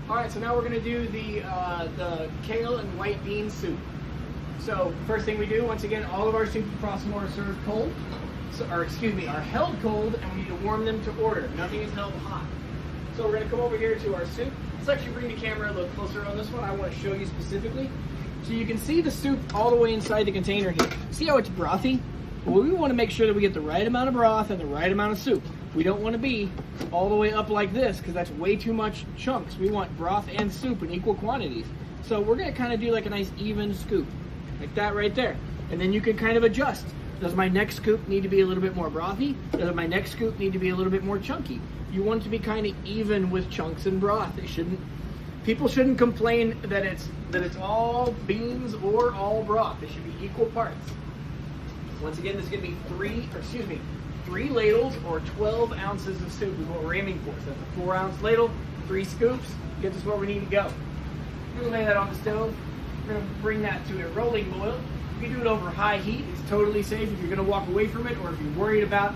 All right, so now we're gonna do the kale and white bean soup. So first thing we do, once again, all of our soups across the board are served cold, are held cold, and we need to warm them to order. Nothing is held hot. So we're gonna come over here to our soup. Let's actually bring the camera a little closer on this one. I want to show you specifically. So you can see the soup all the way inside the container here. See how it's brothy? Well, we want to make sure that we get the right amount of broth and the right amount of soup. We don't want to be all the way up like this because that's way too much chunks. We want broth and soup in equal quantities. So we're going to kind of do like a nice even scoop, like that right there. And then you can kind of adjust. Does my next scoop need to be a little bit more brothy? Does my next scoop need to be a little bit more chunky? You want it to be kind of even with chunks and broth. People shouldn't complain that it's all beans or all broth. They should be equal parts. Once again, this is going to be 3 ladles or 12 ounces of soup is what we're aiming for. So that's a 4-ounce ladle, 3 scoops, gets us where we need to go. We're going to lay that on the stove. We're going to bring that to a rolling boil. You can do it over high heat. It's totally safe if you're going to walk away from it, or if you're worried about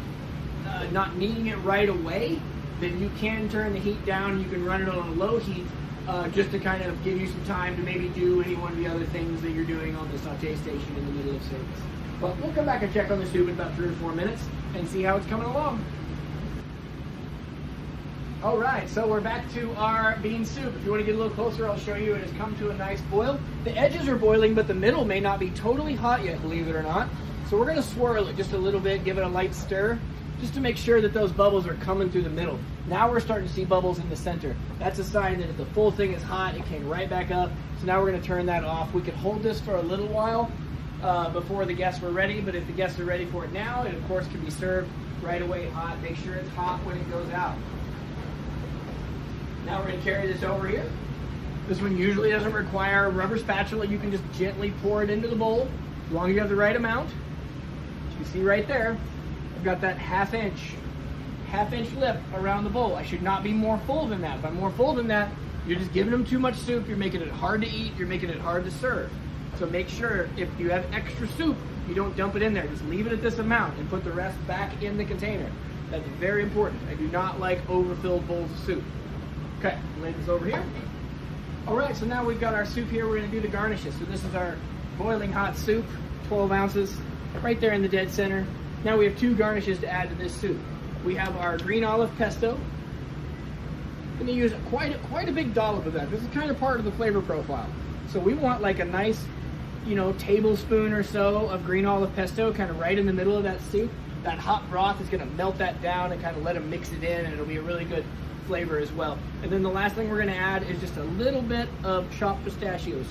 not needing it right away, then you can turn the heat down. You can run it on a low heat just to kind of give you some time to maybe do any one of the other things that you're doing on the saute station in the middle of service. But we'll come back and check on the soup in about 3 or 4 minutes and see how it's coming along. All right, so we're back to our bean soup. If you want to get a little closer, I'll show you. It has come to a nice boil. The edges are boiling, but the middle may not be totally hot yet, believe it or not. So we're going to swirl it just a little bit, give it a light stir, just to make sure that those bubbles are coming through the middle. Now we're starting to see bubbles in the center. That's a sign that if the full thing is hot, it came right back up. So now we're going to turn that off. We could hold this for a little while before the guests were ready, but if the guests are ready for it now, it of course can be served right away hot. Make sure it's hot when it goes out. Now we're going to carry this over here. This one usually doesn't require a rubber spatula. You can just gently pour it into the bowl, as long as you have the right amount. As you can see right there, I've got that half inch lip around the bowl. I should not be more full than that. If I'm more full than that, you're just giving them too much soup. You're making it hard to eat. You're making it hard to serve. So make sure if you have extra soup, you don't dump it in there. Just leave it at this amount and put the rest back in the container. That's very important. I do not like overfilled bowls of soup. Okay, lay this over here. All right, so now we've got our soup here. We're going to do the garnishes. So this is our boiling hot soup, 12 ounces, right there in the dead center. Now we have 2 garnishes to add to this soup. We have our green olive pesto. I'm going to use quite a big dollop of that. This is kind of part of the flavor profile. So we want like a nice, tablespoon or so of green olive pesto kind of right in the middle of that soup. That hot broth is going to melt that down and kind of let them mix it in, and it'll be a really good flavor as well. And then the last thing we're going to add is just a little bit of chopped pistachios,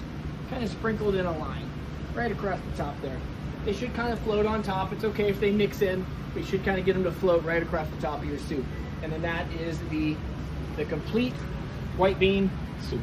kind of sprinkled in a line right across the top there. They should kind of float on top. It's okay if they mix in. We should kind of get them to float right across the top of your soup. And then that is the complete white bean soup.